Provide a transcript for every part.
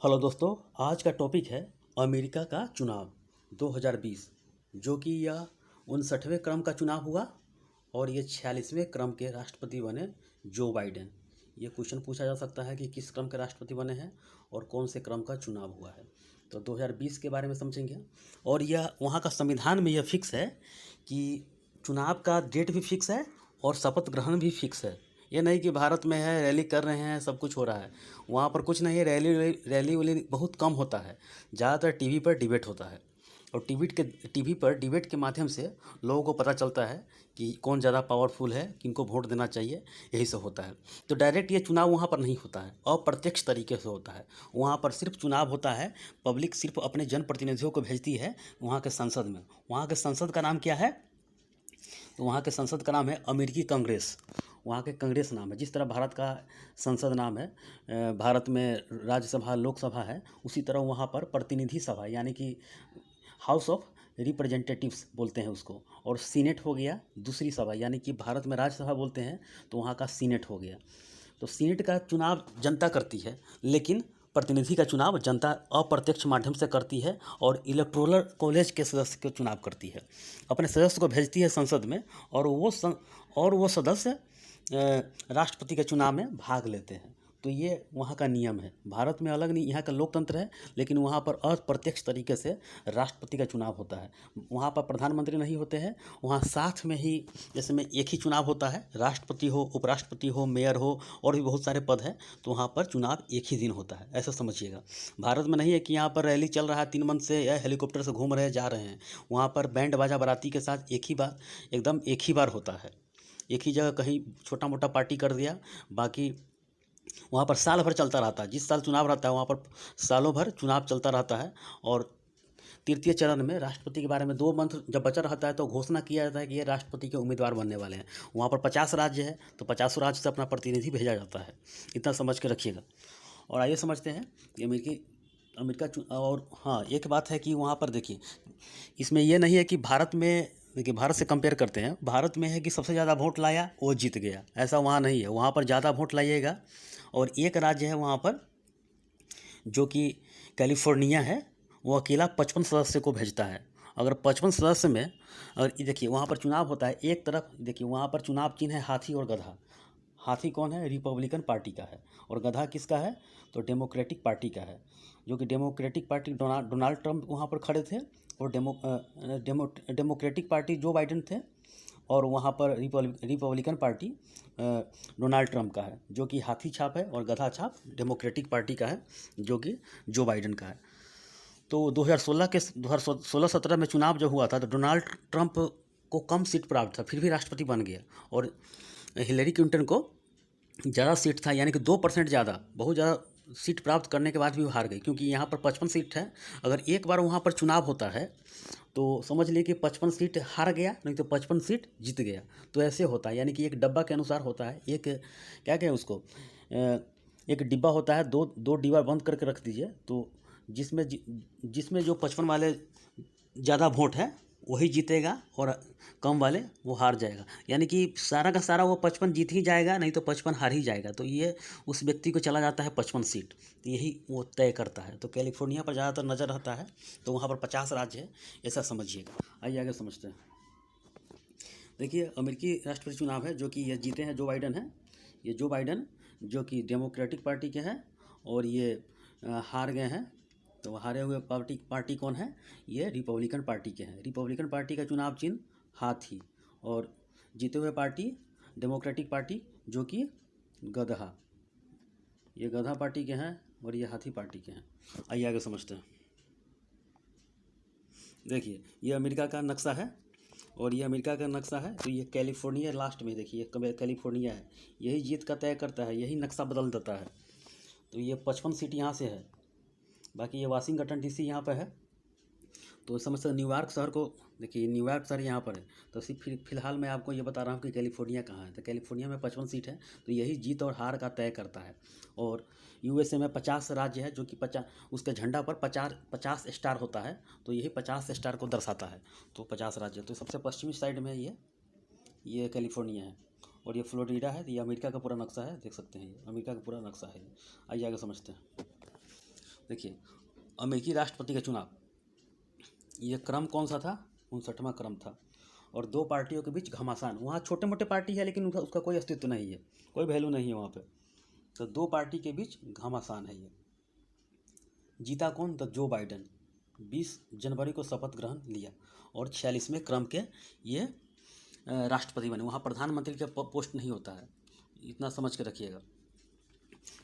Hello दोस्तों, आज का टॉपिक है अमेरिका का चुनाव 2020, जो कि यह 59वें क्रम का चुनाव हुआ और ये 46वें क्रम के राष्ट्रपति बने जो बाइडेन। ये क्वेश्चन पूछा जा सकता है कि किस क्रम के राष्ट्रपति बने हैं और कौन से क्रम का चुनाव हुआ है। तो 2020 के बारे में समझेंगे। और यह वहाँ का संविधान में यह फिक्स है कि चुनाव का डेट भी फिक्स है और शपथ ग्रहण भी फिक्स है। ये नहीं कि भारत में है रैली कर रहे हैं, सब कुछ हो रहा है। वहाँ पर कुछ नहीं है, रैली वैली बहुत कम होता है। ज़्यादातर टीवी पर डिबेट होता है और टीवी पर डिबेट के माध्यम से लोगों को पता चलता है कि कौन ज़्यादा पावरफुल है, किनको वोट देना चाहिए, यही सब होता है। तो डायरेक्ट ये चुनाव वहाँ पर नहीं होता है, अप्रत्यक्ष तरीके से होता है। वहाँ पर सिर्फ चुनाव होता है, पब्लिक सिर्फ अपने जनप्रतिनिधियों को भेजती है वहाँ के संसद में। वहाँ के संसद का नाम क्या है? तो वहाँ के संसद का नाम है अमेरिकी कांग्रेस। वहाँ के कांग्रेस नाम है। जिस तरह भारत का संसद नाम है, भारत में राज्यसभा लोकसभा है, उसी तरह वहाँ पर प्रतिनिधि सभा यानी कि हाउस ऑफ रिप्रेजेंटेटिव्स बोलते हैं उसको। और सीनेट हो गया दूसरी सभा, यानी कि भारत में राज्यसभा बोलते हैं तो वहाँ का सीनेट हो गया। तो सीनेट का चुनाव जनता करती है, लेकिन प्रतिनिधि का चुनाव जनता अप्रत्यक्ष माध्यम से करती है और इलेक्टोरल कॉलेज के सदस्य का चुनाव करती है। अपने सदस्य को भेजती है संसद में और वो सदस्य राष्ट्रपति के चुनाव में भाग लेते हैं। तो ये वहाँ का नियम है। भारत में अलग नहीं, यहाँ का लोकतंत्र है, लेकिन वहाँ पर अप्रत्यक्ष तरीके से राष्ट्रपति का चुनाव होता है। वहाँ पर प्रधानमंत्री नहीं होते हैं, वहाँ साथ में ही जैसे में एक ही चुनाव होता है, राष्ट्रपति हो, उपराष्ट्रपति हो, मेयर हो और भी बहुत सारे पद हैं, तो वहाँ पर चुनाव एक ही दिन होता है, ऐसा समझिएगा। भारत में नहीं है कि यहाँ पर रैली चल रहा है 3 मंथ से या हेलीकॉप्टर से घूम रहे जा रहे हैं। वहाँ पर बैंड बाजा बाराती के साथ एकदम एक ही बार होता है। एक ही जगह कहीं छोटा मोटा पार्टी कर दिया, बाकी वहाँ पर साल भर चलता रहता है। जिस साल चुनाव रहता है वहाँ पर सालों भर चुनाव चलता रहता है। और तृतीय चरण में राष्ट्रपति के बारे में 2 मंथ जब बचा रहता है तो घोषणा किया जाता है कि ये राष्ट्रपति के उम्मीदवार बनने वाले हैं। वहाँ पर 50 राज्य है, तो 50 राज्य से अपना प्रतिनिधि भेजा जाता है। इतना समझ के रखिएगा। और आइए समझते हैं कि और हाँ, एक बात है कि वहाँ पर देखिए, इसमें ये नहीं है कि भारत में, देखिए भारत से कंपेयर करते हैं, भारत में है कि सबसे ज़्यादा वोट लाया वो जीत गया, ऐसा वहाँ नहीं है। वहाँ पर ज़्यादा वोट लाइएगा और एक राज्य है वहाँ पर जो कि कैलिफोर्निया है, वो अकेला 55 सदस्य को भेजता है। अगर 55 सदस्य में, अगर ये देखिए वहाँ पर चुनाव होता है, एक तरफ देखिए वहाँ पर चुनाव चिन्ह है हाथी और गधा। हाथी कौन है? रिपब्लिकन पार्टी का है। और गधा किसका है? तो डेमोक्रेटिक पार्टी का है, जो कि डेमोक्रेटिक पार्टी डोनाल्ड ट्रंप वहाँ पर खड़े थे और डेमोक्रेटिक पार्टी जो बाइडेन थे। और वहाँ पर रिपब्लिकन पार्टी डोनाल्ड ट्रंप का है, जो कि हाथी छाप है, और गधा छाप डेमोक्रेटिक पार्टी का है, जो कि जो बाइडेन का है। तो 2016-17 में चुनाव जो हुआ था तो डोनाल्ड ट्रंप को कम सीट प्राप्त था, फिर भी राष्ट्रपति बन गया। और हिलेरी क्लिंटन को ज़्यादा सीट था, यानी कि 2% ज़्यादा, बहुत ज़्यादा सीट प्राप्त करने के बाद भी हार गई, क्योंकि यहाँ पर 55 सीट है। अगर एक बार वहाँ पर चुनाव होता है तो समझ लिए कि 55 सीट हार गया, नहीं तो 55 सीट जीत गया। तो ऐसे होता है, यानी कि एक डब्बा के अनुसार होता है। एक क्या कहें उसको, एक डिब्बा होता है, दो डिब्बा बंद करके रख दीजिए, तो जिसमें जो 55 वाले ज़्यादा वोट है वही जीतेगा और कम वाले वो हार जाएगा। यानी कि सारा का सारा वो 55 जीत ही जाएगा, नहीं तो 55 हार ही जाएगा। तो ये उस व्यक्ति को चला जाता है 55 सीट, तो यही वो तय करता है। तो कैलिफोर्निया पर ज़्यादातर नज़र रहता है, तो वहाँ पर 50 राज्य है, ऐसा समझिएगा। आइए आगे समझते हैं। देखिए अमेरिकी राष्ट्रपति चुनाव है, जो कि ये जीते हैं जो बाइडन है। ये जो बाइडन जो कि डेमोक्रेटिक पार्टी के हैं, और ये हार गए हैं। तो हारे हुए पार्टी कौन है? ये रिपब्लिकन पार्टी के हैं। रिपब्लिकन पार्टी का चुनाव चिन्ह हाथी, और जीते हुए पार्टी डेमोक्रेटिक पार्टी, जो कि गधा। ये गधा पार्टी के हैं और ये हाथी पार्टी के हैं। आइए आगे समझते हैं। देखिए ये अमेरिका का नक्शा है, और ये अमेरिका का नक्शा है। तो ये कैलिफोर्निया लास्ट में, देखिए कैलिफोर्निया है, यही जीत का तय करता है, यही नक्शा बदल देता है। तो ये 55 सीट यहाँ से है, बाकी ये वाशिंगटन डीसी यहाँ पे है। तो इस समय से न्यूयॉर्क शहर को देखिए, न्यूयॉर्क शहर यहाँ पर है। तो फिलहाल मैं आपको ये बता रहा हूँ कि कैलिफोर्निया कहाँ है। तो कैलिफोर्निया में 55 सीट है, तो यही जीत और हार का तय करता है। और यूएसए में 50 राज्य है, जो कि 50, उसके झंडा पर 50 स्टार होता है, तो यही 50 स्टार को दर्शाता है। तो 50 राज्य, तो सबसे पश्चिमी साइड में ये कैलिफोर्निया है, और ये फ्लोरिडा है। ये अमेरिका का पूरा नक्शा है, देख सकते हैं, ये अमेरिका का पूरा नक्शा है। आइए आगे समझते हैं। देखिए अमेरिकी राष्ट्रपति का चुनाव, ये क्रम कौन सा था? 59वां क्रम था। और दो पार्टियों के बीच घमासान, वहाँ छोटे मोटे पार्टी है लेकिन उसका कोई अस्तित्व नहीं है, कोई वैल्यू नहीं है वहाँ पे। तो दो पार्टी के बीच घमासान है ये। जीता कौन? तो जो बाइडेन 20 जनवरी को शपथ ग्रहण लिया और 46वें क्रम के ये राष्ट्रपति बने। वहाँ प्रधानमंत्री का पोस्ट नहीं होता है, इतना समझ के रखिएगा,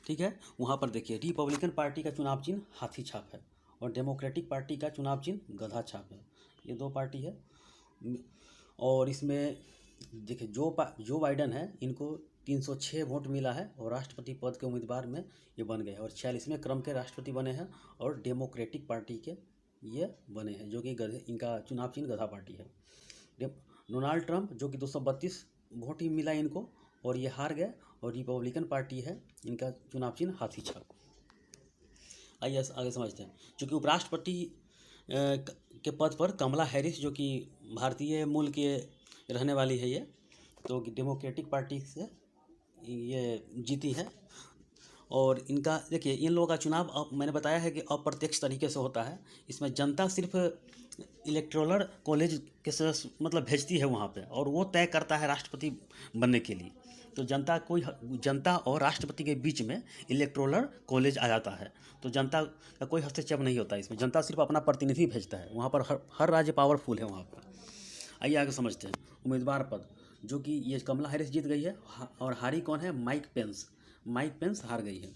ठीक है। वहाँ पर देखिए रिपब्लिकन पार्टी का चुनाव चिन्ह हाथी छाप है और डेमोक्रेटिक पार्टी का चुनाव चिन्ह गधा छाप है। ये दो पार्टी है। और इसमें देखिए जो बाइडेन है, इनको 306 वोट मिला है और राष्ट्रपति पद के उम्मीदवार में ये बन गए और 46वें क्रम के राष्ट्रपति बने हैं और डेमोक्रेटिक पार्टी के ये बने हैं, जो कि गधे, इनका चुनाव चिन्ह गधा पार्टी है। डोनाल्ड ट्रंप जो कि 232 वोट ही मिला इनको और ये हार गए और रिपब्लिकन पार्टी है, इनका चुनाव चिन्ह हाथी छाप। आइए आगे समझते हैं। चूँकि उपराष्ट्रपति के पद पर कमला हैरिस, जो कि भारतीय मूल के रहने वाली है ये, तो डेमोक्रेटिक पार्टी से ये जीती है। और इनका देखिए इन लोगों का चुनाव मैंने बताया है कि अप्रत्यक्ष तरीके से होता है। इसमें जनता सिर्फ इलेक्टोरल कॉलेज के मतलब भेजती है वहाँ पे और वो तय करता है राष्ट्रपति बनने के लिए। तो जनता और राष्ट्रपति के बीच में इलेक्टोरल कॉलेज आ जाता है, तो जनता का कोई हस्तक्षेप नहीं होता इसमें। जनता सिर्फ अपना प्रतिनिधि भेजता है वहाँ पर। हर राज्य पावरफुल है वहाँ पर। आइए आगे समझते हैं। उम्मीदवार पद, जो कि ये कमला हैरिस जीत गई है और हारी कौन है? माइक पेंस हार गई है।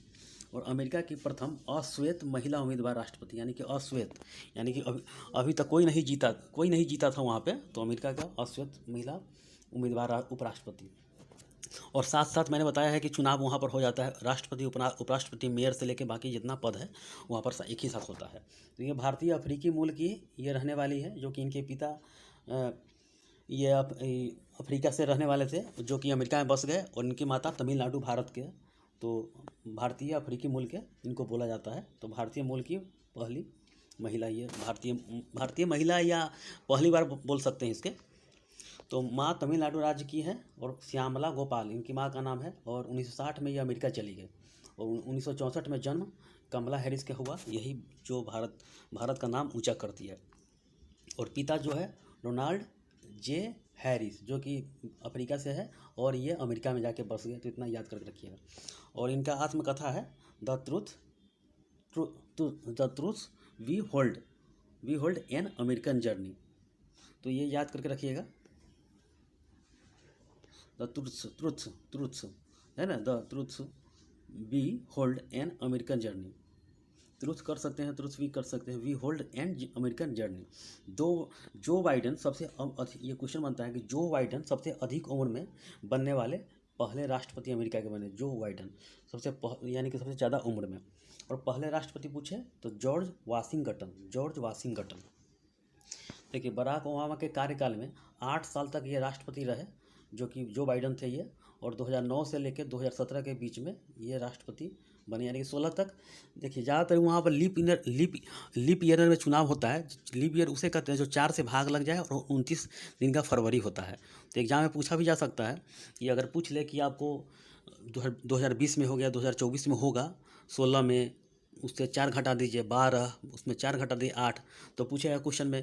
और अमेरिका की प्रथम अश्वेत महिला उम्मीदवार राष्ट्रपति, यानी कि अश्वेत, यानी कि अभी तक कोई नहीं जीता था वहाँ पे, तो अमेरिका का अश्वेत महिला उम्मीदवार उपराष्ट्रपति। और साथ साथ मैंने बताया है कि चुनाव वहाँ पर हो जाता है, राष्ट्रपति उपराष्ट्रपति मेयर से लेकर बाकी जितना पद है वहाँ पर एक ही साथ होता है। तो ये भारतीय अफ्रीकी मूल की ये रहने वाली है, जो कि इनके पिता ये अफ्रीका से रहने वाले थे, जो कि अमेरिका में बस गए, और इनकी माता तमिलनाडु भारत के। तो भारतीय अफ्रीकी मूल के इनको बोला जाता है। तो भारतीय मूल की पहली महिला, ये भारतीय महिला या पहली बार बोल सकते हैं इसके। तो माँ तमिलनाडु राज्य की है और श्यामला गोपाल इनकी माँ का नाम है। और 1960 में ये अमेरिका चली गई और 1964 में जन्म कमला हैरिस का हुआ, यही जो भारत का नाम ऊंचा करती है। और पिता जो है डोनाल्ड जे हैरिस, जो कि अफ्रीका से है और ये अमेरिका में जाके बस गए, तो इतना याद करके रखिएगा। और इनका आत्मकथा है the truth we hold an American journey, तो ये याद करके रखिएगा। द ट्रूथ है ना, the truth we hold an American journey. Truth कर सकते हैं, ट्रूथ भी कर सकते हैं, we hold an American journey. Joe Biden सबसे ये क्वेश्चन बनता है कि जो बाइडेन सबसे अधिक उम्र में बनने वाले पहले राष्ट्रपति अमेरिका के बने। जो बाइडेन यानी कि सबसे ज़्यादा उम्र में। और पहले राष्ट्रपति पूछे तो जॉर्ज वाशिंगटन। देखिए बराक ओबामा के कार्यकाल में 8 साल तक ये राष्ट्रपति रहे, जो कि जो बाइडेन थे ये। और 2009 से लेकर 2017 के बीच में ये राष्ट्रपति बने, यानी कि 16 तक। देखिए ज़्यादातर वहाँ पर लीप ईयर में चुनाव होता है। लीप ईयर उसे कहते हैं जो 4 से भाग लग जाए और 29 दिन का फरवरी होता है। तो एग्जाम में पूछा भी जा सकता है कि अगर पूछ ले कि आपको 2020 में हो गया, 2024 में होगा, 16 में उससे 4 घटा दीजिए 12, उसमें 4 घटा दिए 8, तो पूछेगा क्वेश्चन में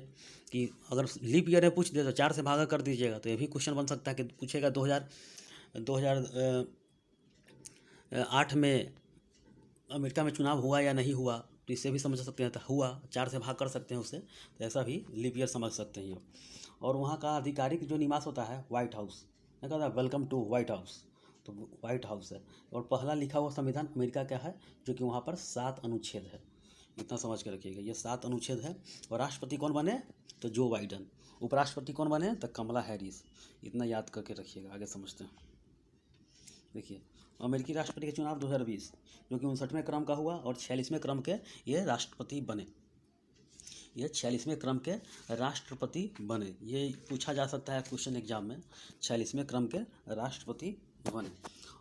कि अगर लीप ईयर में पूछ दे तो 4 से भागा कर दीजिएगा। तो ये भी क्वेश्चन बन सकता है कि पूछेगा 2008 में अमेरिका में चुनाव हुआ या नहीं हुआ, तो इससे भी समझ सकते हैं। तो हुआ, 4 से भाग कर सकते हैं उससे, तो ऐसा भी लीप ईयर समझ सकते हैं। और वहाँ का आधिकारिक जो निवास होता है व्हाइट हाउस, मैं कहता है वेलकम टू व्हाइट हाउस, तो व्हाइट हाउस है। और पहला लिखा हुआ संविधान अमेरिका का है, जो कि वहाँ पर 7 अनुच्छेद है, इतना समझ के रखिएगा। ये 7 अनुच्छेद है। और राष्ट्रपति कौन बने? तो जो बाइडेन। उपराष्ट्रपति कौन बने? तो कमला हैरिस। इतना याद करके रखिएगा। आगे समझते हैं। देखिए अमेरिकी राष्ट्रपति के चुनाव 2020, जो कि 59वें क्रम का हुआ और 46वें क्रम के ये राष्ट्रपति बने। ये 46वें क्रम के राष्ट्रपति बने, ये पूछा जा सकता है क्वेश्चन एग्जाम में। 46वें क्रम के राष्ट्रपति बने।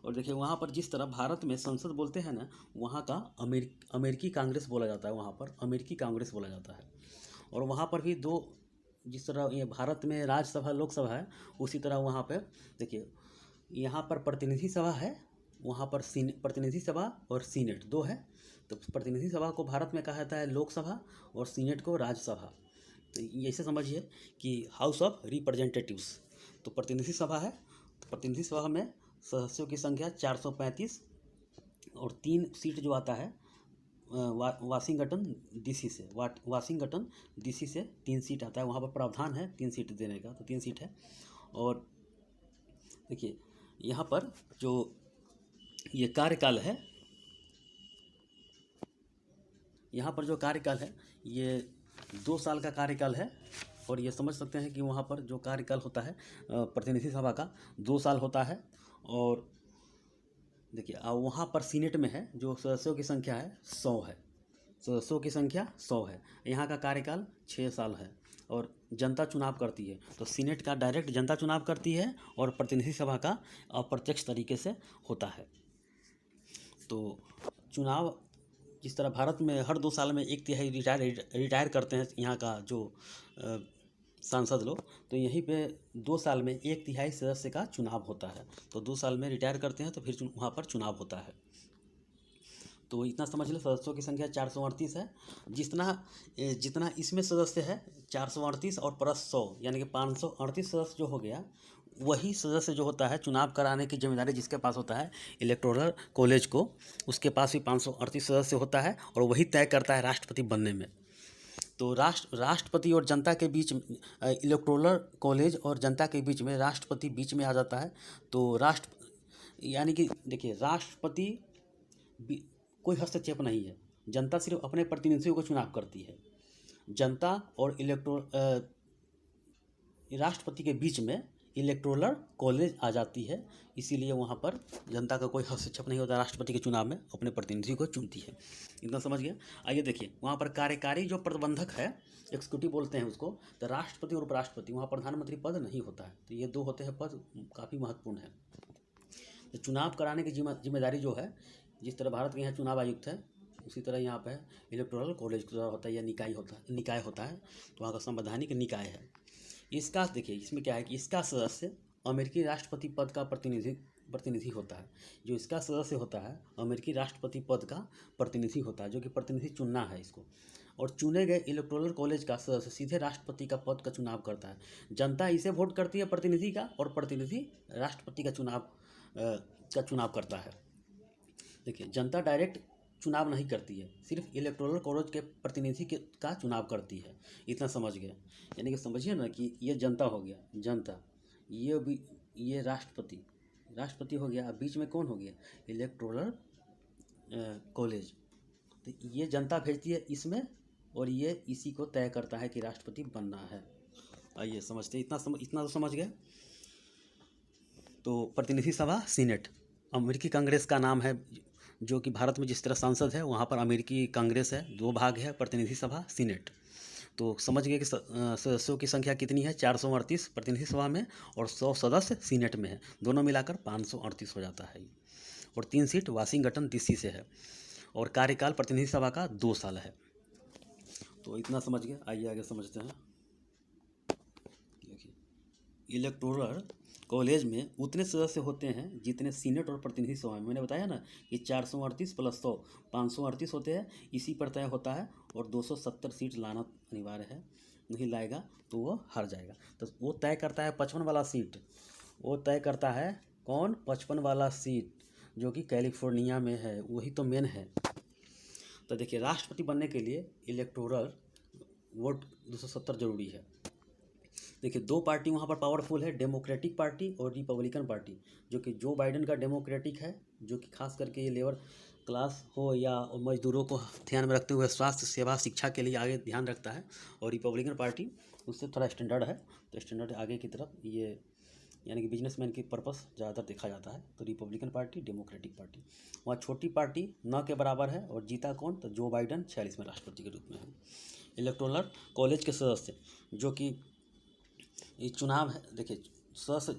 और देखिए वहाँ पर जिस तरह भारत में संसद बोलते हैं ना, वहाँ का अमेरिकी कांग्रेस बोला जाता है। वहाँ पर अमेरिकी कांग्रेस बोला जाता है। और वहाँ पर भी दो, जिस तरह ये भारत में राज्यसभा लोकसभा है, उसी तरह वहाँ पर देखिए यहाँ पर प्रतिनिधि सभा है, वहाँ पर प्रतिनिधि सभा और सीनेट 2 है। तो प्रतिनिधि सभा को भारत में कहा जाता है लोकसभा और सीनेट को राज्यसभा। तो ऐसे समझिए कि हाउस ऑफ रिप्रेजेंटेटिव्स। तो प्रतिनिधि सभा है, तो प्रतिनिधि सभा में सदस्यों की संख्या 435 और 3 सीट जो आता है वाशिंगटन डीसी से, वाशिंगटन डीसी से 3 सीट आता है, वहाँ पर प्रावधान है 3 सीट देने का, तो 3 सीट है। और देखिए यहाँ पर जो ये कार्यकाल है, यहाँ पर जो कार्यकाल है ये 2 साल का कार्यकाल है। और ये समझ सकते हैं कि वहाँ पर जो कार्यकाल होता है प्रतिनिधि सभा का 2 साल होता है। और देखिए वहाँ पर सीनेट में है जो सदस्यों की संख्या है 100 है, सदस्यों की संख्या 100 है। यहाँ का कार्यकाल 6 साल है और जनता चुनाव करती है। तो सीनेट का डायरेक्ट जनता चुनाव करती है और प्रतिनिधि सभा का अप्रत्यक्ष तरीके से होता है। तो चुनाव जिस तरह भारत में हर 2 साल में 1/3 रिटायर करते हैं यहाँ का जो सांसद लोग, तो यहीं पे 2 साल में 1/3 सदस्य का चुनाव होता है। तो 2 साल में रिटायर करते हैं तो फिर वहाँ पर चुनाव होता है। तो इतना समझ लें, सदस्यों की संख्या 438 है। जितना इसमें सदस्य है 438 और प्लस 100 यानी कि 538 सदस्य जो हो गया, वही सदस्य जो होता है चुनाव कराने की जिम्मेदारी जिसके पास होता है इलेक्टोरल कॉलेज को, उसके पास भी 538 सदस्य होता है और वही तय करता है राष्ट्रपति बनने में। तो राष्ट्रपति और जनता के बीच इलेक्टोरल कॉलेज और जनता के बीच में राष्ट्रपति बीच में आ जाता है। तो यानी कि देखिए राष्ट्रपति कोई हस्तक्षेप नहीं है, जनता सिर्फ अपने प्रतिनिधियों को चुनाव करती है। जनता और राष्ट्रपति के बीच में इलेक्टोरल कॉलेज आ जाती है, इसीलिए वहाँ पर जनता का कोई हस्तक्षेप नहीं होता, राष्ट्रपति के चुनाव में अपने प्रतिनिधि को चुनती है। इतना समझ गया। आइए देखिए वहाँ पर कार्यकारी जो प्रबंधक है, एक्सिक्यूटिव बोलते हैं उसको, तो राष्ट्रपति और उपराष्ट्रपति, वहाँ प्रधानमंत्री पद नहीं होता है। तो ये 2 होते हैं पद, काफ़ी महत्वपूर्ण है। तो चुनाव कराने की जिम्मेदारी जो है, जिस तरह भारत के यहाँ चुनाव आयुक्त है उसी तरह यहाँ पे इलेक्टोरल कॉलेज होता है या निकाय होता है। तो वहाँ का संवैधानिक निकाय है। इसका देखिए इसमें क्या है कि इसका सदस्य अमेरिकी राष्ट्रपति पद का प्रतिनिधि होता है। जो इसका सदस्य होता है अमेरिकी राष्ट्रपति पद का प्रतिनिधि होता है, जो कि प्रतिनिधि चुनना है इसको। और चुने गए इलेक्टोरल कॉलेज का सदस्य सीधे राष्ट्रपति का पद का चुनाव करता है। जनता इसे वोट करती है प्रतिनिधि का, और प्रतिनिधि राष्ट्रपति का चुनाव करता है। देखिए जनता डायरेक्ट चुनाव नहीं करती है, सिर्फ इलेक्टोरल कॉलेज के प्रतिनिधि का चुनाव करती है। इतना समझ गए। यानी कि समझिए ना कि ये जनता हो गया, जनता, ये राष्ट्रपति हो गया, बीच में कौन हो गया, इलेक्टोरल कॉलेज। तो ये जनता भेजती है इसमें और ये इसी को तय करता है कि राष्ट्रपति बनना है। आइए समझते, इतना तो समझ गए। तो प्रतिनिधि सभा सीनेट, अमेरिकी कांग्रेस का नाम है, जो कि भारत में जिस तरह सांसद है वहाँ पर अमेरिकी कांग्रेस है। 2 भाग है प्रतिनिधि सभा सीनेट। तो समझ गए कि सदस्यों की संख्या कितनी है, 438 प्रतिनिधि सभा में और 100 सदस्य सीनेट में है, दोनों मिलाकर 538 हो जाता है। और 3 सीट वाशिंगटन डीसी से है और कार्यकाल प्रतिनिधि सभा का 2 साल है। तो इतना समझ गए। आइए आगे समझते हैं। देखिए इलेक्टोरल कॉलेज में उतने सदस्य होते हैं जितने सीनेट और प्रतिनिधि सभा में। मैंने बताया ना कि 438 प्लस 100 538 होते हैं, इसी पर तय होता है। और 270 सीट लाना अनिवार्य है, नहीं लाएगा तो वो हार जाएगा। तो वो तय करता है 55 वाला सीट, वो तय करता है कौन, 55 वाला सीट जो कि कैलिफोर्निया में है, वही तो मेन है। तो देखिए राष्ट्रपति बनने के लिए इलेक्टोरल वोट 270 जरूरी है। देखिए 2 पार्टी वहाँ पर पावरफुल है, डेमोक्रेटिक पार्टी और रिपब्लिकन पार्टी। जो कि जो बाइडेन का डेमोक्रेटिक है, जो कि खास करके ये लेबर क्लास हो या मजदूरों को ध्यान में रखते हुए स्वास्थ्य सेवा शिक्षा के लिए आगे ध्यान रखता है। और रिपब्लिकन पार्टी उससे थोड़ा स्टैंडर्ड है, तो स्टैंडर्ड आगे की तरफ ये यानी कि बिजनेसमैन की पर्पस ज़्यादातर देखा जाता है। तो रिपब्लिकन पार्टी, डेमोक्रेटिक पार्टी। वहाँ छोटी पार्टी न के बराबर है और जीता कौन, तो जो बाइडेन 46वें राष्ट्रपति के रूप में है। इलेक्टोरल कॉलेज के सदस्य जो कि ये चुनाव है, देखिए सदस्य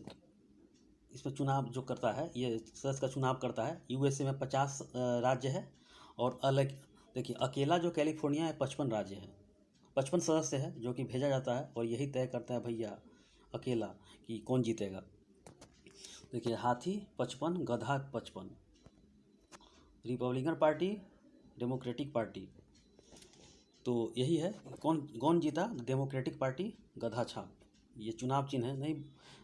इसमें चुनाव जो करता है, ये सदस्य का चुनाव करता है। यूएसए में 50 राज्य है और अलग देखिए अकेला जो कैलिफोर्निया है 55 राज्य है, 55 सदस्य है जो कि भेजा जाता है और यही तय करता है भैया अकेला कि कौन जीतेगा। देखिए हाथी 55, गधा 55। Republican party democratic party. तो यही है, कौन कौन जीता? डेमोक्रेटिक पार्टी, गधा छाप। ये चुनाव चिन्ह है। नहीं,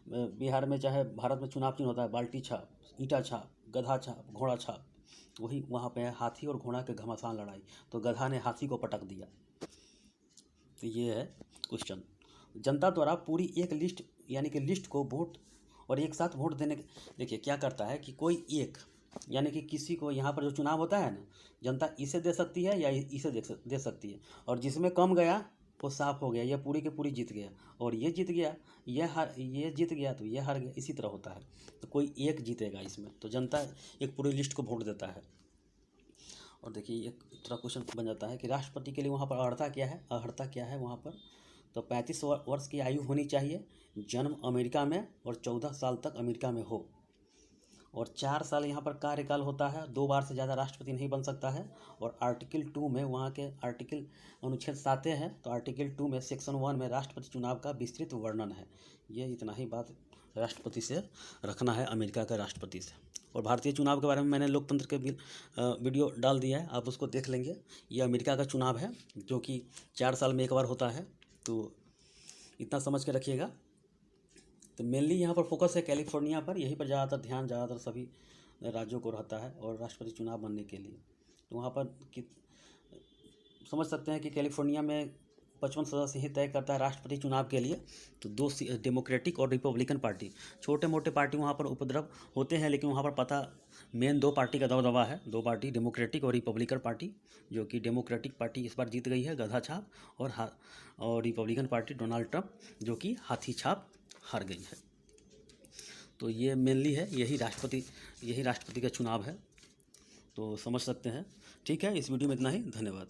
बिहार में चाहे भारत में चुनाव चिन्ह होता है बाल्टी छाप, ईंटा छाप, गधा छाप, घोड़ा छाप, वही वहाँ पे है हाथी और घोड़ा के घमासान लड़ाई, तो गधा ने हाथी को पटक दिया। तो ये है क्वेश्चन। जनता द्वारा पूरी एक लिस्ट यानी कि लिस्ट को वोट और एक साथ वोट देने देखिए क्या करता है कि कोई एक यानी कि किसी को यहाँ पर जो चुनाव होता है ना, जनता इसे दे सकती है या इसे दे सकती है, और जिसमें कम गया वो साफ हो गया, ये पूरी की पूरी जीत गया, और ये जीत गया, ये जीत गया तो ये हार गया। इसी तरह होता है, तो कोई एक जीतेगा इसमें, तो जनता एक पूरी लिस्ट को वोट देता है। और देखिए एक थोड़ा क्वेश्चन बन जाता है कि राष्ट्रपति के लिए वहाँ पर अर्हता क्या है वहाँ पर? तो 35 वर्ष की आयु होनी चाहिए, जन्म अमेरिका में और 14 साल तक अमेरिका में हो, और 4 साल यहाँ पर कार्यकाल होता है, 2 बार से ज़्यादा राष्ट्रपति नहीं बन सकता है। और आर्टिकल 2 में वहाँ के अनुच्छेद 7 है, तो आर्टिकल 2 में सेक्शन 1 में राष्ट्रपति चुनाव का विस्तृत वर्णन है। ये इतना ही बात राष्ट्रपति से रखना है, अमेरिका के राष्ट्रपति से। और भारतीय चुनाव के बारे में मैंने लोकतंत्र के वीडियो डाल दिया है, आप उसको देख लेंगे। ये अमेरिका का चुनाव है जो कि 4 साल में एक बार होता है, तो इतना समझ के रखिएगा। तो मेनली यहाँ पर फोकस है कैलिफोर्निया पर, यहीं पर ज़्यादातर सभी राज्यों को रहता है और राष्ट्रपति चुनाव बनने के लिए। तो वहाँ पर समझ सकते हैं कि कैलिफोर्निया में 55 सदस्य ही तय करता है राष्ट्रपति चुनाव के लिए। तो 2 डेमोक्रेटिक और रिपब्लिकन पार्टी, छोटे मोटे पार्टी वहाँ पर उपद्रव होते हैं, लेकिन वहाँ पर पता मेन 2 पार्टी का दबदबा है, 2 पार्टी डेमोक्रेटिक और रिपब्लिकन पार्टी, जो कि डेमोक्रेटिक पार्टी इस बार जीत गई है गधा छाप, और रिपब्लिकन पार्टी डोनाल्ड ट्रंप जो कि हाथी छाप हार गई है। तो ये मेनली है, यही राष्ट्रपति का चुनाव है, तो समझ सकते हैं। ठीक है, इस वीडियो में इतना ही, धन्यवाद।